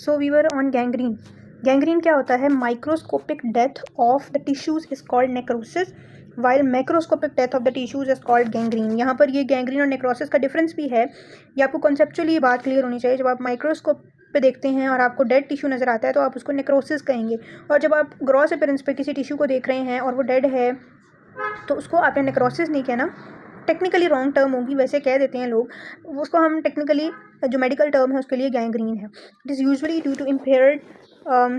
So we were on gangrene. Gangrene क्या होता है? Microscopic death of the tissues is called necrosis, while macroscopic death of the tissues is called gangrene. यहाँ पर ये gangrene और necrosis का difference भी है, ये आपको कॉन्सेप्चुअली ये बात क्लियर होनी चाहिए। जब आप माइक्रोस्कोप पे देखते हैं और आपको डेड टिश्यू नज़र आता है तो आप उसको नेक्रोसिस कहेंगे, और जब आप ग्रॉस अपीयरेंस पे किसी टिश्यू को देख रहे हैं और वो डेड है तो उसको आपने नेक्रोसिस नहीं कहना, टेक्निकली रॉन्ग टर्म होगी, वैसे कह देते हैं लोग, उसको हम टेक्निकली जो मेडिकल टर्म है उसके लिए गैंग्रीन है। It is usually due to impaired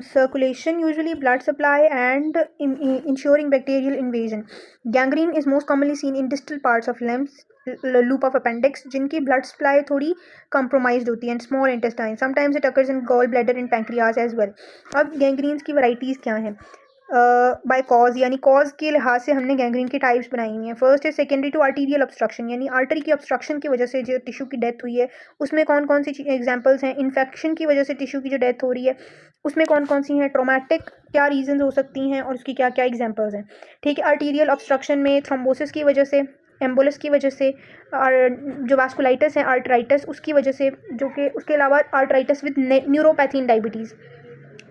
circulation, usually blood supply, and ensuring bacterial invasion. Gangrene is most commonly seen in distal parts of limbs, loop of appendix, जिनकी blood supply थोड़ी compromised होती है, and small intestine. Sometimes it occurs in gallbladder and pancreas as well. अब गैंग्रीन्स की varieties क्या हैं? Bye cause, यानी cause के लिहाज से हमने गैंग्रीन की टाइप्स बनाई हुई हैं। फर्स्ट है सेकेंडरी टू आर्टीरियल ऑब्स्ट्रक्शन, यानी आर्टरी की ऑब्स्ट्रक्शन की वजह से जो टिश्यू की डेथ हुई है उसमें कौन कौन सी एग्जांपल्स हैं। इन्फेक्शन की वजह से टिश्यू की जो डेथ हो रही है उसमें कौन कौन सी हैं। ट्रोमेटिक क्या रीजन हो सकती हैं और उसकी क्या क्या एग्जाम्पल्स हैं। ठीक है, आर्टीरियल ऑब्स्ट्रक्शन में थ्रोम्बोसिस की वजह से, एम्बोलिस की वजह से, और जो वास्कुलाइटिस है आर्टराइटिस उसकी वजह से, जो कि उसके अलावा arteritis with neuropathy in diabetes.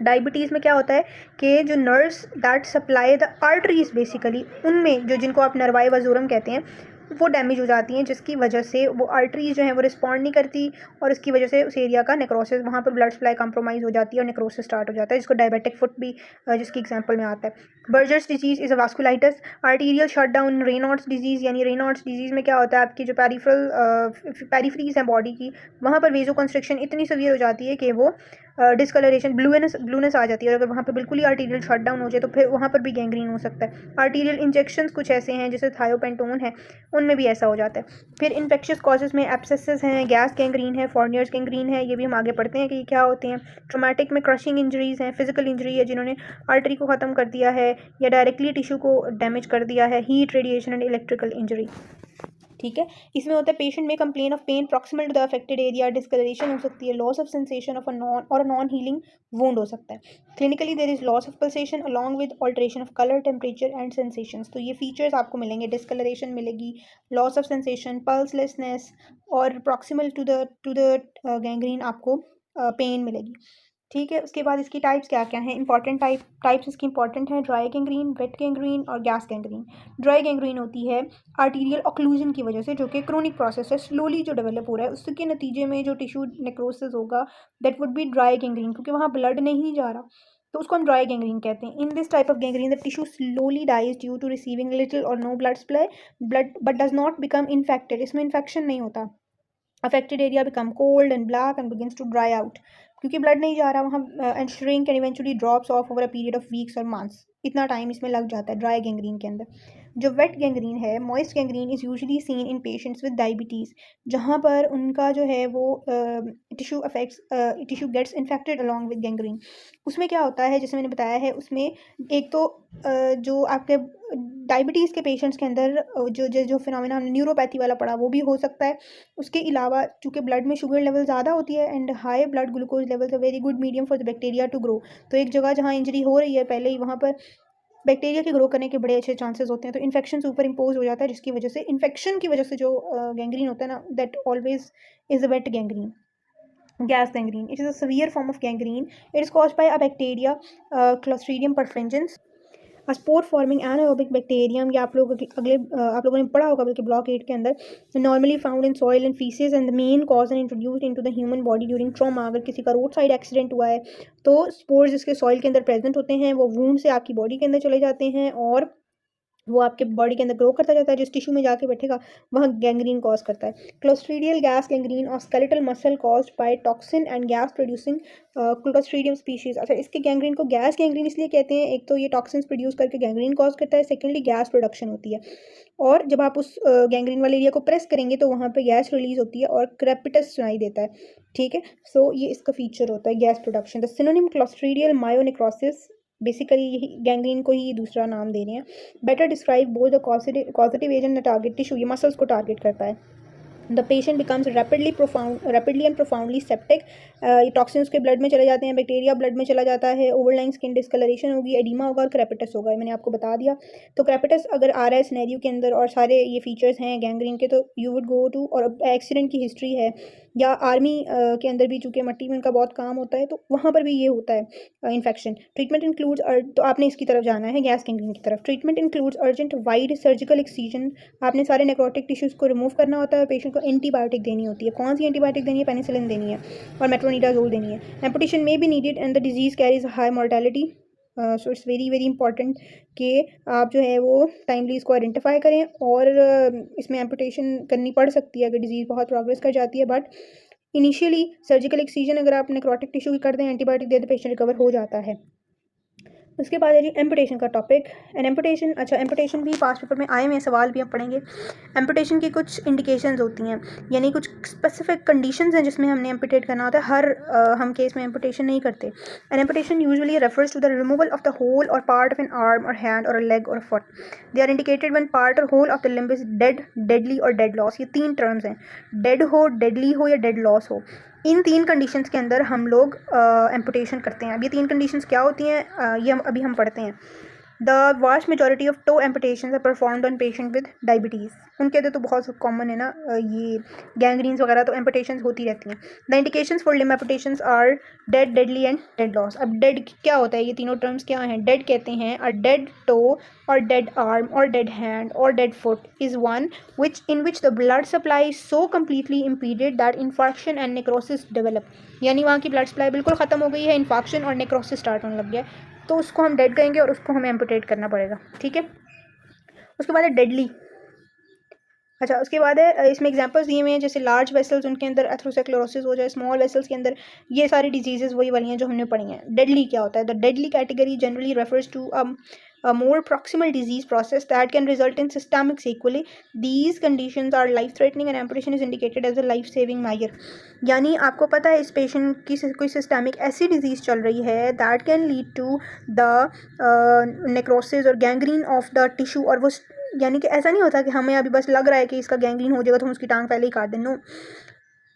Diabetes में क्या होता है कि जो nerves that supply the arteries basically, उनमें जो जिनको आप नर्वाई वजूरम कहते हैं वो डैमेज हो जाती हैं, जिसकी वजह से वो आर्टरीज जो हैं वो रिस्पॉन्ड नहीं करती और इसकी वजह से उस एरिया का नेक्रोसिस, वहाँ पर ब्लड सप्लाई कंप्रोमाइज़ हो जाती है और नेक्रोसिस स्टार्ट हो जाता है, जिसको डायबिटिक फुट भी जिसकी एग्जांपल में आता है। Buerger's disease is a vasculitis. Arterial shutdown Reynolds disease, यानी रेनॉल्ड्स डिजीज़ में क्या होता है, आपकी जो पेरिफ्रीज हैं बॉडी की, वहाँ पर वेजो कंस्ट्रिक्शन इतनी सीवियर हो जाती है कि वो डिस्कलरेशन, ब्लूनेस आ जाती है, और अगर वहाँ पर बिल्कुल ही आर्टीरियल शटडाउन हो जाए तो फिर वहाँ पर भी गैंग्रीन हो सकता है। आर्टीरियल इंजेक्शंस कुछ ऐसे हैं जैसे थायोपेंटोन है, उनमें भी ऐसा हो जाता है। फिर इन्फेक्शियस कॉजेज़ में एब्सेसेस हैं, गैस गैंग्रीन है, फॉर्नियर्स गैंग्रीन है, ये भी हम आगे पढ़ते हैं कि क्या होते हैं। ट्रोमेटिक में क्रशिंग इंजरीज़ हैं, फिजिकल इंजरी है जिन्होंने आर्टरी को ख़त्म कर दिया है या डायरेक्टली टिश्यू को डैमेज कर दिया है, heat, radiation and electrical injury. ठीक है, इसमें होता है पेशेंट में complain of pain proximal to the affected area, discoloration हो सकती है, loss of sensation of a non healing wound हो सकता है। Clinically there is loss of pulsation along with alteration of colour, temperature and sensations. तो ये features आपको मिलेंगे, डिस्कलरेशन मिलेगी, लॉस ऑफ सेंसेशन, पल्सलेसनेस, और प्रॉक्सिमल टू द गैंग्रीन आपको पेन मिलेगी। ठीक है, उसके बाद इसकी टाइप्स क्या क्या हैं, इंपॉर्टेंट टाइप्स इसकी इंपॉर्टेंट हैं, ड्राई गैंग्रीन, वेट गैंग्रीन और गैस गैंग्रीन। ड्राई गैंग्रीन होती है आर्टीरियल ऑक्लूजन की वजह से, जो कि क्रोनिक प्रोसेस है, स्लोली जो डेवलप हो रहा है, उसके नतीजे में जो टिश्यू नेक्रोसिस होगा that would B dry gangrene, क्योंकि वहाँ ब्लड नहीं जा रहा तो उसको हम ड्राई गैंग्रीन कहते हैं। In this type of gangrene the tissue slowly dies due to receiving little or no blood supply but does not become infected. इसमें इन्फेक्शन नहीं होता। Affected area become cold and black and begins to dry out, क्योंकि blood नहीं जा रहा वहाँ, and shrink and eventually drops off over a period of weeks or months. इतना time इसमें लग जाता है ड्राई गैंग्रीन के अंदर। जो वेट गैंग्रीन है, moist gangrene is usually seen in patients with diabetes, जहाँ पर उनका जो है वो tissue gets infected along with gangrene. उसमें क्या होता है, जैसे मैंने बताया है, उसमें एक तो जो आपके डायबिटीज़ के पेशेंट्स के अंदर जो फिनोमेना हमने न्यूरोपैथी वाला पढ़ा वो भी हो सकता है। उसके अलावा चूँकि ब्लड में शुगर लेवल ज़्यादा होती है and high blood glucose levels a very good medium for the bacteria to grow, तो एक जगह जहाँ इंजरी हो रही है पहले ही वहाँ पर बैक्टीरिया के ग्रो करने के बड़े अच्छे चांसेस होते हैं, तो इन्फेक्शन सुपर इम्पोज हो जाता है, जिसकी वजह से इन्फेक्शन की वजह से जो गैंग्रीन होता है ना, that always is a wait gangrene. Gas gangrene, it is a severe form of gangrene. It is caused by a bacteria, Clostridium perfringens, a spore forming anaerobic bacterium। या आप लोग आप लोगों ने पढ़ा होगा बल्कि ब्लॉक 8 के अंदर, normally found in soil and faeces and the main cause and introduced into the human body during trauma. अगर किसी का रोड साइड एक्सीडेंट हुआ है तो स्पोर्स जिसके सॉइल के अंदर प्रेजेंट होते हैं वो वूंड से आपकी बॉडी के अंदर चले जाते हैं और वो आपके बॉडी के अंदर ग्रो करता जाता है, जिस टिश्यू में जाके बैठेगा वहाँ गैंग्रीन कॉज करता है। क्लोस्ट्रीडियल गैस गैंग्रीन और skeletal muscle caused by toxin and gas producing clostridium species. अच्छा, इसके गैंग्रीन को गैस गैंग्रीन इसलिए कहते हैं, एक तो ये टॉक्सिन्स प्रोड्यूस करके गैंग्रीन कॉज करता है, सेकेंडली गैस प्रोडक्शन होती है, और जब आप उस गैंग्रीन वाले एरिया को प्रेस करेंगे तो वहाँ पे गैस रिलीज होती है और क्रेपिटस सुनाई देता है। ठीक है, सो ये इसका फीचर होता है gas production. The synonym clostridial मायोनेक्रोसिस, basically यही गैंग्रीन को ही दूसरा नाम दे रहे हैं। Better describe both the causative agent the target tissue, ये मसल्स को टारगेट करता है। The patient becomes rapidly and profoundly septic, ये टॉक्सिन उसके ब्लड में चले जाते हैं, बैक्टीरिया ब्लड में चला जाता है, ओवरलाइंग स्किन डिस्कलरेशन होगी, एडिमा होगा और क्रेपिटस होगा, मैंने आपको बता दिया। तो क्रेपिटस अगर आ रहा है सिनेरियो के अंदर और सारे ये फीचर्स हैं गैंग्रीन के, तो यू वुड गो टू, और एक्सीडेंट की हिस्ट्री है या आर्मी के अंदर भी चूँकि मट्टी में उनका बहुत काम होता है तो वहाँ पर भी ये होता है इन्फेक्शन। ट्रीटमेंट इंक्लूड्स तो आपने इसकी तरफ जाना है गैस गैंग्रीन की तरफ। Treatment includes urgent wide surgical excision, आपने सारे नेक्रोटिक टिश्यूज़ को रिमूव करना होता है और पेशेंट को एंटीबायोटिक देनी होती है। कौन सी एंटीबायोटिक देनी है? पेनिसिलिन देनी है और मेट्रोनिडाजोल देनी है। एम्पुटेशन में भी needed and the disease carries high mortality, so it's very very important कि आप जो है वो टाइमली इसको आइडेंटिफाई करें और इसमें एम्पुटेशन करनी पड़ सकती है अगर डिजीज़ बहुत प्रोग्रेस कर जाती है। बट इनिशियली सर्जिकल एक्सीजन अगर आप नेक्रोटिक टिश्यू की कर दें, एंटीबायोटिक दे दें, पेशेंट रिकवर हो जाता है। उसके बाद है जी एम्पुटेशन का टॉपिक। एंड एम्पुटेशन, अच्छा एम्पुटेशन भी पास्ट पेपर में आए हुए सवाल भी हम पढ़ेंगे। एम्पुटेशन की कुछ इंडिकेशंस होती हैं, यानी कुछ स्पेसिफिक कंडीशंस हैं जिसमें हमने एम्पुटेट करना होता है। हर हम केस में एम्पुटेशन नहीं करते। And amputation usually refers to the removal of the whole or part of an arm or hand or leg or foot. They are indicated when part or whole of the limb is dead, deadly or dead loss. ये 3 terms हैं, dead हो, deadly हो या dead loss हो। इन 3 conditions के अंदर हम लोग एम्पुटेशन करते हैं। अब ये 3 कंडीशंस क्या होती हैं ये हम पढ़ते हैं। The vast majority of toe amputations are performed on patient with diabetes. उनके अंदर तो बहुत कॉमन है ना ये गैंग्रीन्स वगैरह, तो एम्पुटेशंस होती रहती हैं। The indications for limb amputations are dead, deadly and dead loss. अब डेड क्या होता है? ये तीनों टर्म्स क्या हैं? डेड कहते हैं अ डेड टो और डेड आर्म और डेड हैंड और dead foot is one in which the blood supply is so completely impeded that infarction and necrosis develop। यानी वहाँ की ब्लड सप्लाई बिल्कुल ख़त्म हो गई है, इन्फाक्शन और नेक्रोसिस स्टार्ट होने लग गया, तो उसको हम डेड कहेंगे और उसको हमें एम्पुटेट करना पड़ेगा। ठीक है, उसके बाद है डेडली। अच्छा, उसके बाद है इसमें एग्जांपल्स दिए हुए हैं जैसे लार्ज वेसल्स, उनके अंदर एथरोस्क्लेरोसिस हो जाए, स्मॉल वेसल्स के अंदर, ये सारी डिजीजेज वही वाली हैं जो हमने पढ़ी हैं। डेडली क्या होता है? The deadly category generally refers to a more proximal disease process that can result in systemic sequelae. These conditions are life threatening and amputation is indicated as a life saving measure। यानी आपको पता है इस patient की कोई systemic ऐसी disease चल रही है that can lead to the necrosis और गैंग्रीन ऑफ द टिश्यू, और वो यानी कि ऐसा नहीं होता कि हमें अभी बस लग रहा है कि इसका गैंग्रीन हो जाएगा तो हम उसकी टांग पहले ही काट दें। नो,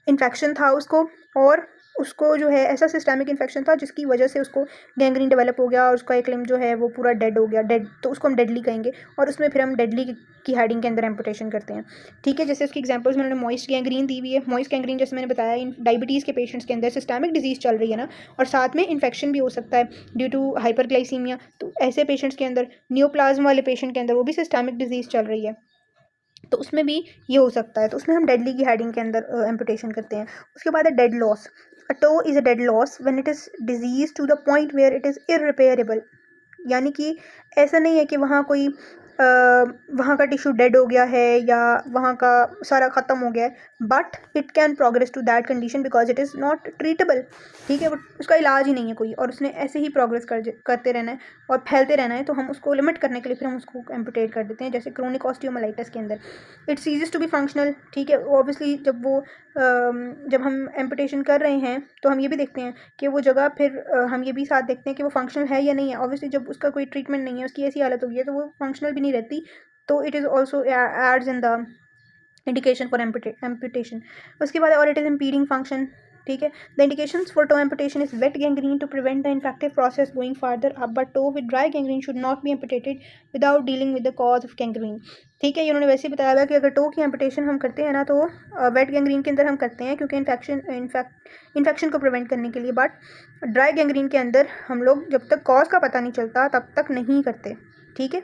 इन्फेक्शन था उसको और उसको जो है ऐसा सिस्टमिक इन्फेक्शन था जिसकी वजह से उसको गैंग्रीन डेवलप हो गया और उसका एक लिम्ब जो है वो पूरा डेड हो गया, डेड, तो उसको हम डेडली कहेंगे और उसमें फिर हम डेडली की हेडिंग के अंदर एम्पुटेशन करते हैं। ठीक है, जैसे उसकी एग्जांपल्स में उन्होंने मॉइस्ट गैंग्रीन दी हुई है। मॉइस्ट गैंग्रीन जैसे मैंने बताया इन डायबिटीज़ के पेशेंट्स के अंदर सिस्टमिक डिजीज़ चल रही है ना, और साथ में इन्फेक्शन भी हो सकता है ड्यू टू हाइपरग्लाइसीमिया, तो ऐसे पेशेंट्स के अंदर, नियोप्लाज्म वाले पेशेंट के अंदर वो भी सिस्टमिक डिजीज़ चल रही है तो उसमें भी ये हो सकता है, तो उसमें हम डेडली की हेडिंग के अंदर एम्पुटेशन करते हैं। उसके बाद है dead loss. A toe is a dead loss when it is disease to the point where it is irreparable. यानी कि ऐसा नहीं है कि वहाँ कोई वहाँ का टिश्यू डेड हो गया है या वहाँ का सारा ख़त्म हो गया है, but it can progress to that condition because it is not treatable. ठीक है, बट उसका इलाज ही नहीं है कोई और उसने ऐसे ही प्रोग्रेस करते रहना है और फैलते रहना है, तो हम उसको लिमिट करने के लिए फिर हम उसको एम्पुटेट कर देते हैं। जैसे क्रोनिक ऑस्टियोमाइलाइटिस के अंदर it ceases to be functional. ठीक है, ऑब्वियसली जब हम एम्पुटेशन कर रहे हैं तो हम ये भी देखते हैं कि वो जगह फिर हम ये भी साथ देखते हैं कि वो फंक्शनल है या नहीं है। ऑब्वियसली जब उसका कोई ट्रीटमेंट नहीं है, उसकी ऐसी हालत हो गई है तो वो फंक्शनल भी नहीं रहती, तो it is also aids in the indication for amputation. उसके बाद और इट इज़ इम्पीडिंग फंक्शन। ठीक है, the indications for toe amputation is wet gangrene to prevent the infective process going farther up, but toe with dry gangrene should not be amputated without dealing with the cause of gangrene. ठीक है, ये उन्होंने वैसे ही बताया हुआ कि अगर to की एम्पुटेशन हम करते हैं ना तो वेट गैंग्रीन के अंदर हम करते हैं क्योंकि इन्फेक्शन को प्रिवेंट करने के लिए, बट ड्राई गैंग्रीन के अंदर हम लोग जब तक कॉज का पता नहीं चलता तब तक नहीं करते। ठीक है,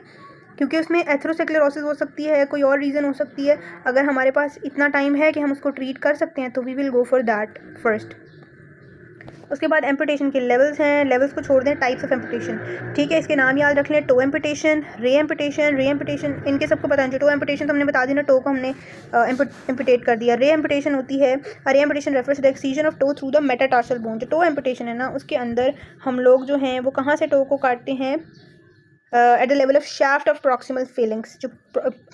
क्योंकि उसमें एथरोस्क्लेरोसिस हो सकती है, कोई और रीज़न हो सकती है। अगर हमारे पास इतना टाइम है कि हम उसको ट्रीट कर सकते हैं तो we will go for that first. उसके बाद एम्पुटेशन के लेवल्स हैं, लेवल्स को छोड़ दें, टाइप्स ऑफ एम्पुटेशन। ठीक है, इसके नाम याद रख लें, टो एम्पुटेशन, रे एम्पुटेशन, इनके सबको पता नहीं। टो एम्पुटेशन तो हमने बता दी ना, टो को हमने एम्पुटेट कर दिया। रे एम्पुटेशन होती है, ray amputation refers to the excision of toe through the metatarsal bone. जो टो एम्पुटेशन है ना उसके अंदर हम लोग जो हैं वो कहाँ से टो को काटते हैं? At the level of shaft of proximal Fehling's. जो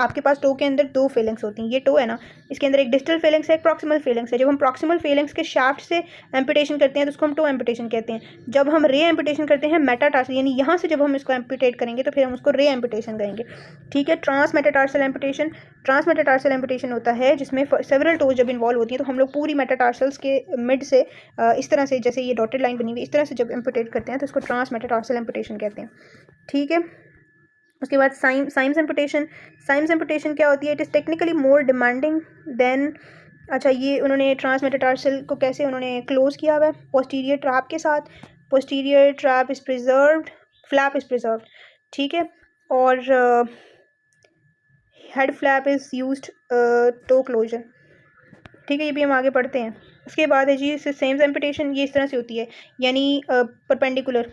आपके पास टो के अंदर 2 फेलिंग्स होती हैं, ये टो है ना, इसके अंदर एक डिस्टल फेलिंग्स है, एक प्रॉक्सिमल फेलिंग्स है। जब हम प्रॉक्सिमल फेलिंग्स के शाफ्ट से एम्पुटेशन करते हैं तो उसको हम टो एम्पुटेशन कहते हैं। जब हम रे एम्पुटेशन करते हैं मेटाटार्सल, यानी यहाँ से जब हम इसको एम्पुटेट करेंगे तो फिर हम उसको रे एम्पुटेशन कहेंगे। ठीक है, ट्रांस मेटाटार्सल एम्पुटेशन होता है जिसमें सेवरल टोज जब इन्वॉल्व होती हैं तो हम लोग पूरी मेटाटार्सल्स के मिड से इस तरह से, जैसे ये डॉटेड लाइन बनी हुई इस तरह से जब एम्पुटेट करते हैं तो इसको ट्रांस मेटाटार्सल एम्पुटेशन कहते हैं। ठीक है, उसके बाद साइम्स एम्पुटेशन क्या होती है? It is technically more demanding than अच्छा, ये उन्होंने ट्रांसमेटाटार्सल को कैसे उन्होंने क्लोज किया हुआ है पोस्टीरियर ट्रैप के साथ। Posterior flap is preserved, flap is preserved, ठीक है। और head flap is used to closure, ठीक है। ये भी हम आगे पढ़ते हैं। उसके बाद है जी सेम एम्पुटेशन, ये इस तरह से होती है, यानी perpendicular,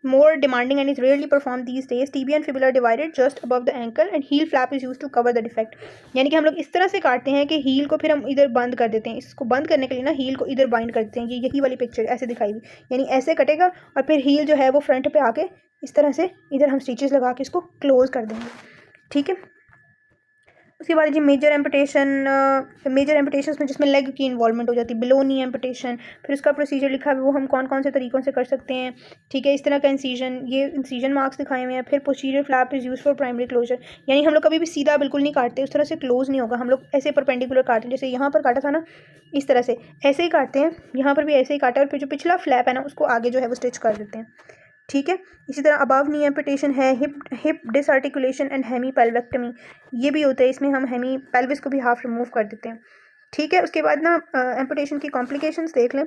more demanding and is rarely performed these days. Tibia and fibula are divided just above the ankle and heel flap is used to cover the defect. यानी कि हम लोग इस तरह से काटते हैं कि हील को फिर हम इधर बंद कर देते हैं। इसको बंद करने के लिए ना हील को इधर बाइंड कर देते हैं। ये यही वाली पिक्चर ऐसे दिखाई हुई, यानी ऐसे कटेगा और फिर हील जो है वो फ्रंट पे आके इस तरह से इधर हम स्टिचेस लगा के इसको क्लोज कर देंगे, ठीक है। उसके बाद जी मेजर एम्पुटेशन, मेजर एम्पुटेशन में जिसमें लेग की इन्वॉल्वमेंट हो जाती है, बिलो नी एम्पुटेशन। फिर उसका प्रोसीजर लिखा है वो हम कौन कौन से तरीक़ों से कर सकते हैं, ठीक है। इस तरह का इंसीजन, ये इंसीजन मार्क्स दिखाए हुए हैं। फिर posterior flap is use for primary closure, यानी हम लोग कभी भी सीधा बिल्कुल नहीं काटते, उस तरह से क्लोज नहीं होगा। हम लोग ऐसे परपेंडिकुलर काटते हैं, जैसे यहाँ पर काटा था ना, इस तरह से ऐसे ही काटते हैं। यहाँ पर भी ऐसे ही काटा और फिर जो पिछला फ्लैप है ना उसको आगे जो है वो स्टिच कर देते हैं, ठीक है। इसी तरह अबव नी एम्पुटेशन है, हिप डिसआर्टिकुलेशन एंड हेमी पेल्वेक्टमी, ये भी होता है। इसमें हम हेमी पेल्विस को भी हाफ रिमूव कर देते हैं, ठीक है। उसके बाद ना एम्पुटेशन की कॉम्प्लिकेशंस देख लें।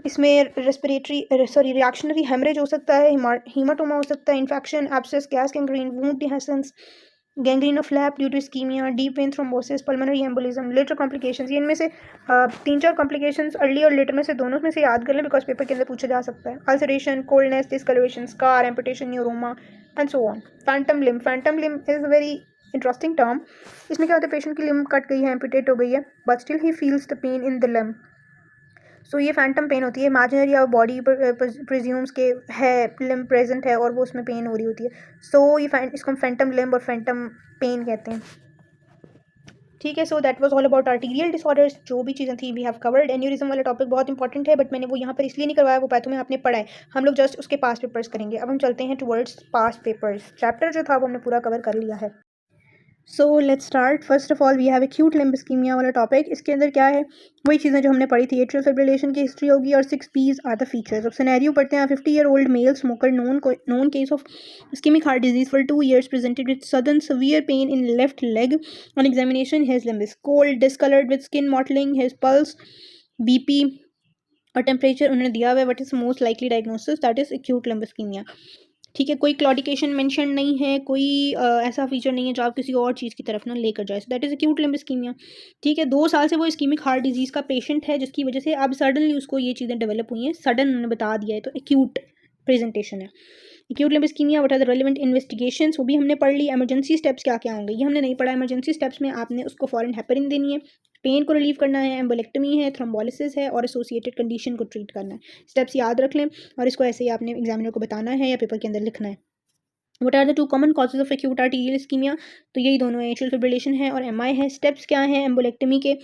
इसमें रिएक्शनरी हेमरेज हो सकता है, हीमाटोमा हो सकता है, infection, abscess, gas gangrene, wound dehiscence, gangrene of flap due to ischaemia, deep vein thrombosis, pulmonary embolism, later complications. ये इनमें से 3-4 कॉम्प्लिकेशंस अर्ली और लेटर में से दोनों में से याद कर लें, बिकॉज पेपर के अंदर पूछा जा सकता है। Ulceration, coldness, discoloration, scar, amputation, neuroma and so on. Phantom limb, phantom limb is a very interesting term. इसमें क्या होता है, पेशेंट की लिम्ब कट गई है, एम्पुटेट हो गई है, but still he feels the pain in the limb. So ये फैंटम पेन होती है, इमेजिनरी या बॉडी प्रिज्यूम्स के है लिम्ब प्रेजेंट है और वो उसमें पेन हो रही होती है। सो ये इसको हम फैंटम लिम्ब और फैंटम पेन कहते हैं, ठीक है। So that was all about arterial disorders. जो भी चीज़ें थी वी हैव कवर्ड। एन्यूरिज्म वाला टॉपिक बहुत इंपॉर्टेंट है, बट मैंने वो यहाँ पर इसलिए नहीं करवाया, वो पैथो में आपने पढ़ा है, हम लोग जस्ट उसके पास पेपर्स करेंगे। अब हम चलते हैं टुवर्ड्स पास पेपर्स। चैप्टर जो था वो हमने पूरा कवर कर लिया है। So let's start. First of all we have acute limb ischaemia वाला टॉपिक। इसके अंदर क्या है, वही चीज़ें जो हमने पढ़ी थी। एट्रियल फिब्रिलेशन की हिस्ट्री होगी और 6 P's आर द फीचर्स। अब सिनेरियो पढ़ते हैं। 50-year-old male smoker known case of ischemic heart disease for 2 years presented with sudden severe pain in left leg. On examination his limb is cold, discolored with skin mottling. His pulse, BP और temperature उन्होंने दिया हुआ है। What is most likely diagnosis, that is acute limb ischaemia, ठीक है। कोई claudication mention नहीं है, कोई ऐसा फीचर नहीं है जो आप किसी और चीज़ की तरफ ना लेकर जाए। So that is acute limb ischaemia, ठीक है। 2 साल से वो इस्कीमिक हार्ट डिजीज़ का पेशेंट है, जिसकी वजह से अब सडनली उसको ये चीज़ें डेवलप हुई हैं, सडन उन्होंने बता दिया है, तो एक्यूट प्रेजेंटेशन है। Acute limb ischaemia, what are the relevant investigations, वो भी हमने पढ़ ली। इमरजेंसी स्टेप्स क्या क्या होंगे ये हमने नहीं पढ़ा। इमरजेंसी स्टेप्स में आपने उसको फॉरन हेपरिन देनी है, पेन को रिलीव करना है, एम्बोलेक्टमी है, थ्रोम्बोलिसिस है और एसोसिएटेड कंडीशन को ट्रीट करना है। स्टेप्स याद रख लें और इसको ऐसे ही आपने एग्जामिनर को बताना है या पेपर के अंदर लिखना है। What are the 2 common causes of acute arterial ischaemia, तो यही दोनों है, एट्रियल फिब्रिलेशन है और एमआई है। स्टेप्स क्या हैं एम्बोलेक्टमी के,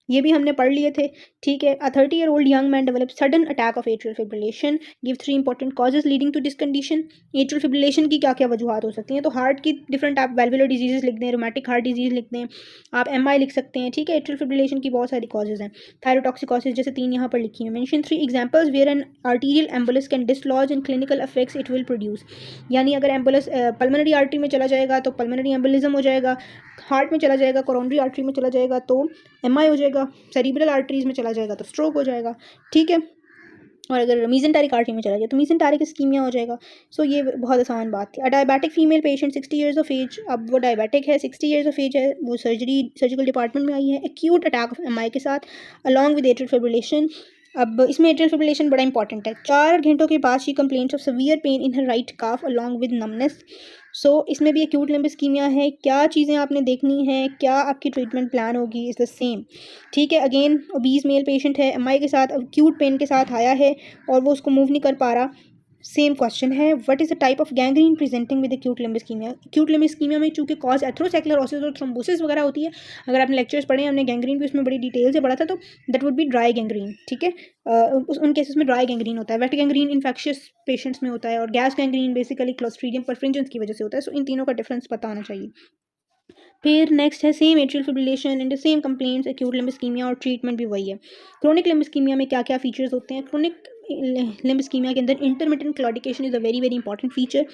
ये भी हमने पढ़ लिए थे, ठीक है। अ 30-year-old young man developed sudden attack of atrial fibrillation. Give 3 important causes leading to this condition. Atrial fibrillation की क्या क्या वजूहत हो सकती हैं, तो हार्ट की डिफरेंट आप वेल्वुलर डिजीज़ लिख दें, रोमैटिक हार्ट डिजीज़ लिख दें, आप एमआई लिख सकते हैं, ठीक है। एट्रियल फिब्रिलेशन की बहुत सारी कॉजेज़ हैं। थायरोटॉक्सिकोसिस जैसे 3 यहाँ पर लिखी हैं। Mention 3 examples where an arterial embolus can dislodge in clinical effects it will produce, यानी अगर एम्बुलस पल्मोनरी आर्टरी में चला जाएगा तो पल्मोनरी एम्बुलिज्म हो जाएगा, हार्ट में चला जाएगा, कोरोनरी आर्टरी में चला जाएगा तो एमआई हो जाएगा, सेरिब्रल आर्टरीज में चला जाएगा तो स्ट्रोक हो जाएगा, ठीक है। और अगर मीजेंटेरिक आर्टरी में चला जाए तो मीजेंटेरिक इस्कीमिया हो जाएगा। सो ये बहुत आसान बात थी। A diabetic female patient 60 years of age, अब वो डायबिटिक है, 60 ईयर्स ऑफ एज है, वो सर्जिकल डिपार्टमेंट में आई है एक्यूट अटैक ऑफ एमआई के साथ अलॉन्ग विद एट्रियल फिब्रिलेशन। अब इसमें एट्रियल फिब्रिलेशन बड़ा इंपॉर्टेंट है। 4 घंटों के बाद she complaints of severe pain in her right calf along with numbness. So इसमें भी एक्यूट लिम्ब इस्कीमिया है। क्या चीज़ें आपने देखनी है, क्या आपकी ट्रीटमेंट प्लान होगी, इज़ द सेम, ठीक है। अगेन ओबीज मेल पेशेंट है, एमआई के साथ एक्यूट पेन के साथ आया है और वो उसको मूव नहीं कर पा रहा। सेम क्वेश्चन है, what is the type of gangrene presenting with acute limb ischaemia. Acute limb ischaemia में चूंकि कॉज एथ्रोसेक्युलरोसिस और थ्रोम्बोसिस वगैरह होती है, अगर आपने लेक्चर्स पढ़े हैं, हमने गैंग्रीन भी उसमें बड़ी डिटेल से पढ़ा था, तो that would B dry gangrene, ठीक है। उन केसेस में ड्राई गैंग्रीन होता है। वेट गैंग्रीन इन्फेक्शियस पेशेंट्स में होता है और गैस गैंग्रीन बेसिकली क्लोस्ट्रीडियम परफ्रिंजेंस की वजह से होता है। सो इन तीनों का डिफरेंस पता होना चाहिए। फिर नेक्स्ट है same atrial fibrillation and same complaints, acute limb ischaemia और ट्रीटमेंट भी वही है। क्रोनिक लिम्ब इस्कीमिया में क्या क्या फीचर्स होते हैं, क्रोनिक लिम्ब इस्कीमिया के अंदर intermittent claudication is a very very important feature.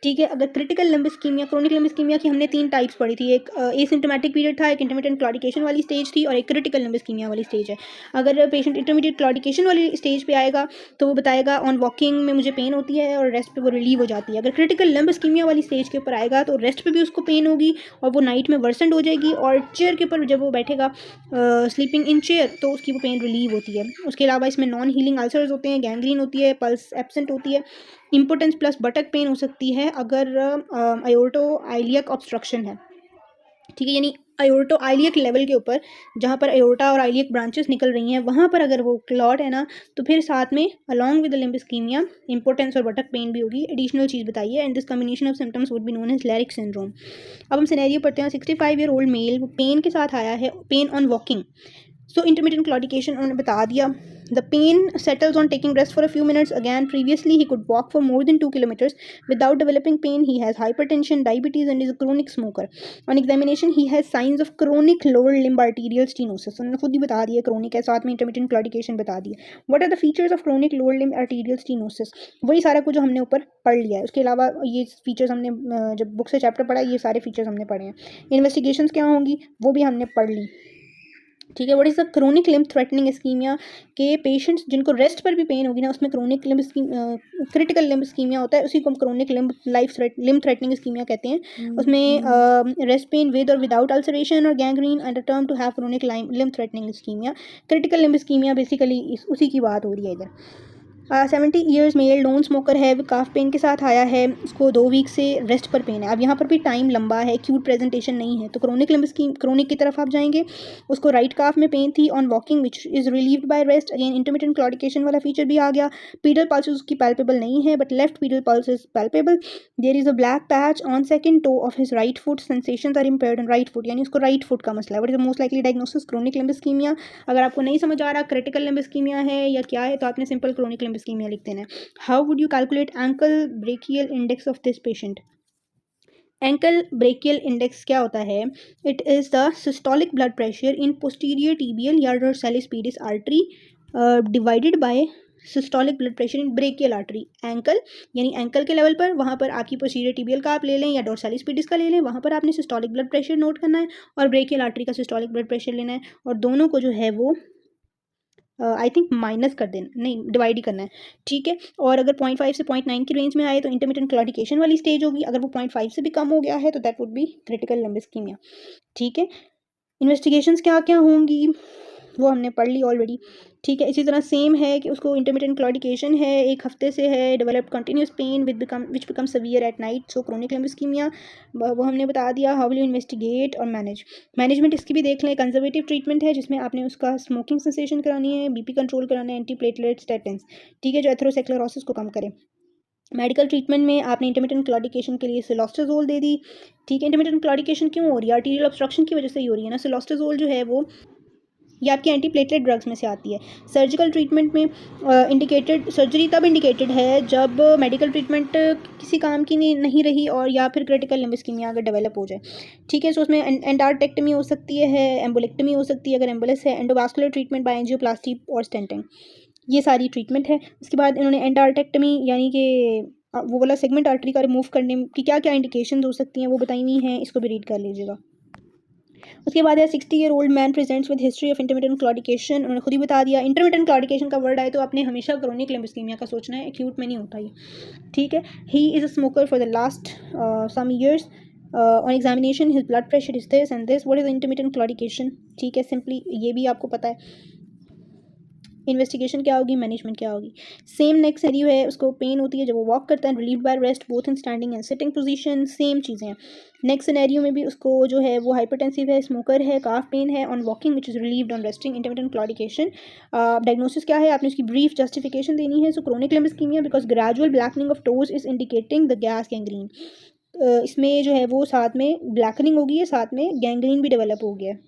ठीक है, अगर critical limb ischaemia, chronic limb ischaemia की हमने 3 टाइप्स पढ़ी थी, एक एसिम्प्टोमेटिक पीरियड था, एक इंटरमिटेंट क्लॉडिकेशन वाली स्टेज थी, और एक क्रिटिकल लिम्ब इस्कीमिया वाली स्टेज है। अगर पेशेंट इंटरमीडिएट क्लॉडिकेशन वाली स्टेज पे आएगा तो वो बताएगा ऑन वॉकिंग में मुझे पेन होती है और रेस्ट पे वो रिलीव हो जाती है। अगर क्रिटिकल लिम्ब इस्कीमिया वाली स्टेज के ऊपर आएगा तो रेस्ट पे भी उसको पेन होगी और वो नाइट में वर्सेंड हो जाएगी, और चेयर के ऊपर जब वो बैठेगा स्लीपिंग इन चेयर तो उसकी वो पेन रिलीव होती है। उसके अलावा इसमें नॉन हीलिंग अल्सर्स होते हैं, गैंग्रीन होती है, पल्स एब्सेंट होती है, इम्पोर्टेंस प्लस बटक पेन हो सकती है अगर आयोर्टो आइलियक ऑब्स्ट्रक्शन है। ठीक है, यानी आयोर्टो आइलियक लेवल के ऊपर जहाँ पर आयोर्टा और आइलियक ब्रांचेस निकल रही हैं वहाँ पर अगर वो क्लॉट है ना, तो फिर साथ में along with limb ischemia impotence और बटक पेन भी होगी। एडिशनल चीज़ बताइए, and this combination of symptoms would be known as Leriche syndrome. अब हम सिनेरियो पढ़ते हैं। 65 ईयर ओल्ड मेल, वो पेन के साथ आया है, pain on walking. So intermediate claudication उन्होंने बता दिया। The pain settles on taking rest for a few minutes again. Previously he could walk for more then 2 kilometres without developing pain. He has hypertension, diabetes and is a chronic smoker. On examination he has signs of chronic lower limb arterial stenosis. उन्होंने खुद ही बता दिया chronic है, साथ में intermediate claudication बता दिया। What are the features of chronic lower limb arterial stenosis? वही सारा कुछ जो हमने ऊपर पढ़ लिया है। उसके अलावा ये फीचर्स हमने जब बुक से चैप्टर पढ़ा, ये सारे फीचर्स हमने पढ़े हैं। इन्वेस्टिगेशंस क्या होंगी वो भी हमने पढ़ ली। ठीक है, what is the chronic limb threatening ischaemia? के पेशेंट्स जिनको रेस्ट पर भी पेन होगी ना, उसमें chronic limb critical limb ischaemia होता है, उसी को हम क्रोनिक लिम्ब थ्रेटनिंग इस्कीमिया कहते हैं। उसमें रेस्ट पेन विद और विदाउट अल्सरेशन और gangrene and term to have chronic limb threatening ischaemia. Critical limb ischaemia basically उसी की बात हो रही है इधर। 70 ईयर्स मेल, नॉन स्मोकर है, काफ पेन के साथ आया है, उसको 2 वीक से रेस्ट पर पेन है। अब यहाँ पर भी टाइम लंबा है, एक्यूट प्रेजेंटेशन नहीं है, तो क्रोनिक लिम्ब स्कीम क्रोनिक की तरफ आप जाएंगे। उसको राइट काफ में पेन थी on walking which is relieved by rest. Again intermittent claudication वाला फीचर भी आ गया। पीडल पल्स उसकी पैल्पेबल नहीं है, but left pedal pulse is palpable. There is a black patch on second toe of his right foot. Sensations are impaired on right foot, यानी उसको right foot का मसला है। What is the most likely diagnosis? Chronic limb ischaemia. अगर आपको नहीं समझ आ रहा क्रिटिकल लिम्ब इस्कीमिया है या क्या है, तो आपने सिंपल क्रोनिक लिम्ब इस्कीमिया लिख देना है। How would you calculate ankle brachial index of this patient? Ankle brachial index क्या होता है? It is the systolic blood pressure in posterior tibial या dorsalis pedis artery divided by systolic blood pressure in brachial artery. Ankle यानी ankle के level पर, वहाँ पर आपकी पोस्टीरियर टिबियल का आप ले लें या डोर्सालिस पीडिस का ले लें, वहाँ पर आपने सिस्टोलिक ब्लड प्रेशर नोट करना है और ब्रेकियल आर्टरी का सिस्टोलिक ब्लड प्रेशर लेना है, और दोनों को जो है वो आई थिंक माइनस कर देना, नहीं डिवाइड ही करना है। ठीक है, और अगर 0.5 से 0.9 की रेंज में आए तो इंटरमिटेंट क्लॉडिकेशन वाली स्टेज होगी। अगर वो 0.5 से भी कम हो गया है तो that would be critical limb ischaemia. ठीक है, इन्वेस्टिगेशंस क्या क्या होंगी वो हमने पढ़ ली ऑलरेडी। ठीक है, इसी तरह सेम है कि उसको इंटरमिटेंट क्लॉडिकेशन है, 1 हफ्ते से है, develop continuous pain which become severe at night, so chronic limb ischaemia, वो हमने बता दिया। हाउ विल यू इन्वेस्टिगेट और मैनेजमेंट इसकी भी देख लें। कंजर्वेटिव ट्रीटमेंट है जिसमें आपने उसका स्मोकिंग सेसेशन करानी है, बीपी कंट्रोल कराना है, एंटी प्लेटलेट स्टेटिन्स, ठीक है, जो एथेरोस्क्लेरोसिस को कम करे। मेडिकल ट्रीटमेंट में आपने इंटरमिटेंट क्लॉडिकेशन के लिए सिलोस्टाजोल दे दी। ठीक है, इंटरमिटेंट क्लॉडिकेशन क्यों हो रही है? आर्टीरियल ऑब्स्ट्रक्शन की वजह से ही हो रही है ना। सिलोस्टाजोल जो है वो ये आपकी एंटी प्लेटलेट ड्रग्स में से आती है। सर्जिकल ट्रीटमेंट में इंडिकेटेड, सर्जरी तब इंडिकेटेड है जब मेडिकल ट्रीटमेंट किसी काम की नहीं रही और या फिर क्रिटिकल लिम्ब इस्कीमिया अगर डेवलप हो जाए। ठीक है, सो उसमें एंडार्टेक्टमी हो सकती है, एम्बोलेक्टमी हो सकती है अगर एम्बुलेंस है, एंडोवास्कुलर ट्रीटमेंट बाय एंजियोप्लास्टी और स्टेंटिंग, ये सारी ट्रीटमेंट है। उसके बाद इन्होंने एंडार्टेक्टमी यानी कि वो वाला सेगमेंट आर्टरी का रिमूव करने की क्या क्या इंडिकेशन हो सकती हैं वो बताई हुई हैं, इसको भी रीड कर लीजिएगा। उसके बाद है 60 year old man presents with history of intermittent claudication. उन्होंने खुद ही बता दिया। इंटरमिटेंट क्लॉडिकेशन का वर्ड आए तो आपने हमेशा क्रोनिक लिम्ब इस्कीमिया का सोचना है, एक्यूट में नहीं होता ये। ठीक है, he is a smoker for the last some years. On examination his blood pressure is this and this. What is intermittent claudication? ठीक है, सिंपली ये भी आपको पता है। इन्वेस्टिगेशन क्या होगी, मैनेजमेंट क्या होगी। सेम नेक्स्ट सिनेरियो है, उसको पेन होती है जब वो वॉक करता है, relieved by rest both in standing and sitting position, same चीज़ें हैं। नेक्स्ट सिनेरियो में भी उसको जो है वो हाइपरटेंसिव है, स्मोकर है, काफ पेन है on walking which is relieved on resting, intermittent claudication. Diagnosis क्या है, आपने उसकी ब्रीफ जस्टिफिकेशन देनी है। So chronic limb ischemia because gradual blackening of toes is indicating the gas gangrene. इसमें जो है वो साथ में ब्लैकनिंग होगी है, साथ में गैंग्रीन भी डेवलप हो गया है।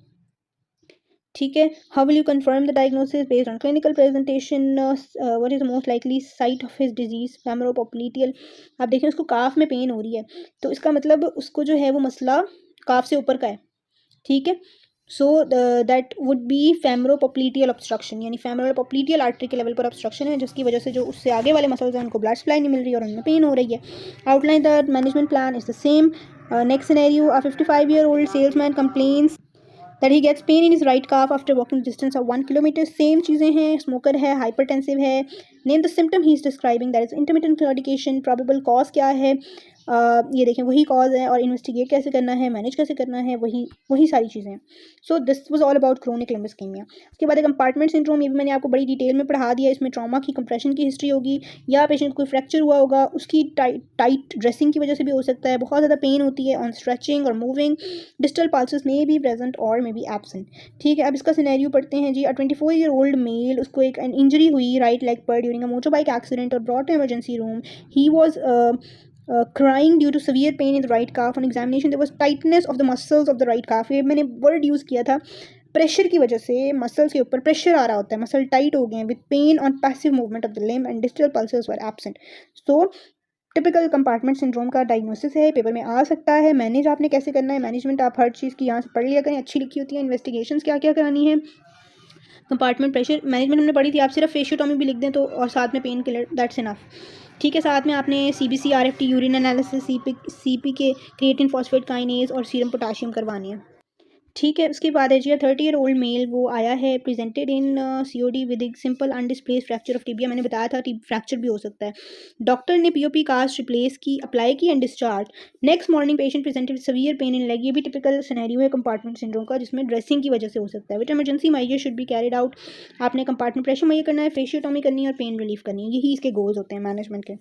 ठीक है, how will you confirm the diagnosis based on clinical presentation? What is the most likely site of his disease? Femoropopliteal. आप देखें उसको काफ में पेन हो रही है, तो इसका मतलब उसको जो है वो मसला काफ से ऊपर का है। ठीक है, so that would be femoropopliteal obstruction, यानी फेमरोपोप्लीटियल आर्टरी के लेवल पर ऑब्स्ट्रक्शन है, जिसकी वजह से जो उससे आगे वाले मसल्स हैं उनको ब्लड सप्लाई नहीं मिल रही है और उनमें पेन हो रही है. Outline the management plan is the same. Next scenario, a 55-year-old salesman complains that he gets pain in his right calf after walking distance of 1 kilometer. Same चीज़ें हैं, स्मोकर है, हाइपरटेंसिव है. Name the symptom he is describing, that is intermittent claudication. Probable cause क्या है? ये देखें वही cause है, और इन्वेस्टिगेट कैसे करना है, मैनेज कैसे करना है, वही सारी चीज़ें हैं. So this was all about chronic limb ischaemia. उसके बाद कंपार्टमेंट सिंड्रोम, ये भी मैंने आपको बड़ी डिटेल में पढ़ा दिया. इसमें ट्रॉमा की कंप्रेशन की हिस्ट्री होगी, या पेशेंट को फ्रैक्चर हुआ होगा, उसकी टाइट ड्रेसिंग की वजह से भी हो सकता है. बहुत ज़्यादा पेन होती है ऑन स्ट्रेचिंग और moving. Distal pulses may be present और मे बी एब्सेंट. ठीक है, अब इसका सिनेरियो पढ़ते हैं जी. 24-year-old मेल, उसको एक इंजरी हुई राइट लेग पर during a motor bike accident और brought to emergency room. He was crying due to severe pain in the right calf. On examination there was tightness of the muscles of the right calf. ये मैंने word use किया था, pressure की वजह से muscles के ऊपर pressure आ रहा होता है, मसल टाइट हो गए हैं. With pain on passive movement of the limb and distal pulses were absent. So typical compartment syndrome का डायग्नोसिस है, पेपर में आ सकता है. मैनेज आपने कैसे करना है, मैनेजमेंट आप हर चीज़ की यहाँ से पढ़ लिया करें, अच्छी लिखी होती है. इन्वेस्टिगेशंस क्या क्या करानी है, कंपार्टमेंट प्रेशर मैनेजमेंट हमने पढ़ी थी. आप सिर्फ फेशियोटॉमी भी लिख दें तो, और साथ में पेन किलर, दैट्स इनफ. ठीक है, साथ में आपने CBC, RFT, urine analysis, CP के क्रिएटिन फॉस्फेट काइनेज और सीरम पोटाशियम करवानी है. ठीक है, उसके बाद है जी 30-year-old मेल, वो आया है presented in COD with simple undisplaced fracture of tibia. मैंने बताया था फ्रैक्चर भी हो सकता है. डॉक्टर ने POP कास्ट रिप्लेस की, अप्लाई की and discharge. Next morning patient presented severe pain in leg. ये भी टिपिकल सिनेरियो है कंपार्टमेंट सिंड्रोम का, जिसमें ड्रेसिंग की वजह से हो सकता है. With emergency measure should be carried out. आपने कंपार्टमेंट प्रेशर मेजर करना है, फेशियोटॉमी करनी है और पेन रिलीफ करनी है. यही इसके गोल्स होते हैं मैनेजमेंट के.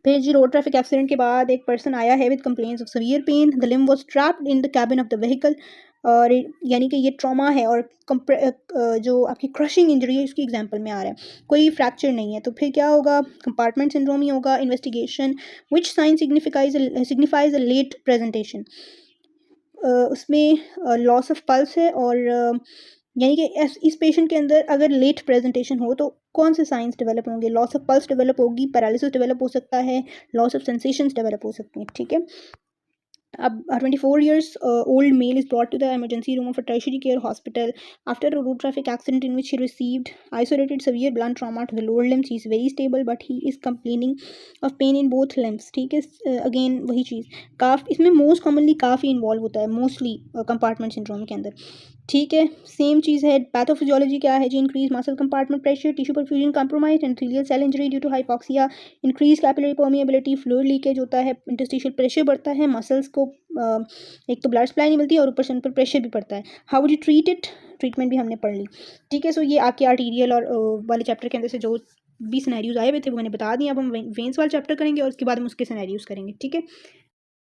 फिर जी रोड ट्रैफिक एक्सीडेंट के बाद एक पर्सन आया है with complaints of severe pen. The limb was trapped in the cabin of the vehicle. और यानी कि ये ट्रॉमा है, और जो आपकी क्रशिंग इंजरी है उसकी एग्जांपल में आ रहा है, कोई फ्रैक्चर नहीं है. तो फिर क्या होगा, कंपार्टमेंट सिंड्रोम ही होगा. Investigation, which sign signifies a late presentation. उसमें लॉस ऑफ पल्स है, और यानी कि इस पेशेंट के अंदर अगर लेट प्रेजेंटेशन हो तो कौन से साइंस डेवलप होंगे. लॉस ऑफ पल्स डेवलप होगी, पैरालिसिस डेवलप हो सकता है, लॉस ऑफ सेंसेशंस डेवलप हो सकती हैं. ठीक है, अब 24-year-old male is brought to the emergency room of a tertiary care hospital after a road traffic accident in which he received isolated severe blunt trauma to the lower limbs. He is very stable but he is complaining of pain in both limbs. ठीक है, again वही चीज़, काफ इसमें most commonly काफ़ी involve होता है mostly compartment syndrome के अंदर. ठीक है, सेम चीज़ है. पैथोफिजियोलॉजी क्या है जी, increase muscle compartment pressure, tissue perfusion compromise, endothelial cell injury due to hypoxia, increase capillary permeability, fluid leakage होता है, इंटरस्टिशियल प्रेशर बढ़ता है, मसल्स को एक तो ब्लड सप्लाई नहीं मिलती और ऊपर से उन पर प्रेशर भी पड़ता है. How would you treat it, treatment भी हमने पढ़ ली. ठीक है, सो ये आपके आर्टीरियल और वाले चैप्टर के अंदर से जो भी सिनेरियोज आए हुए थे वो मैंने बता दिए. अब हम वेन्स वाले चैप्टर करेंगे और उसके बाद हम उसके सिनेरियोज करेंगे. ठीक है.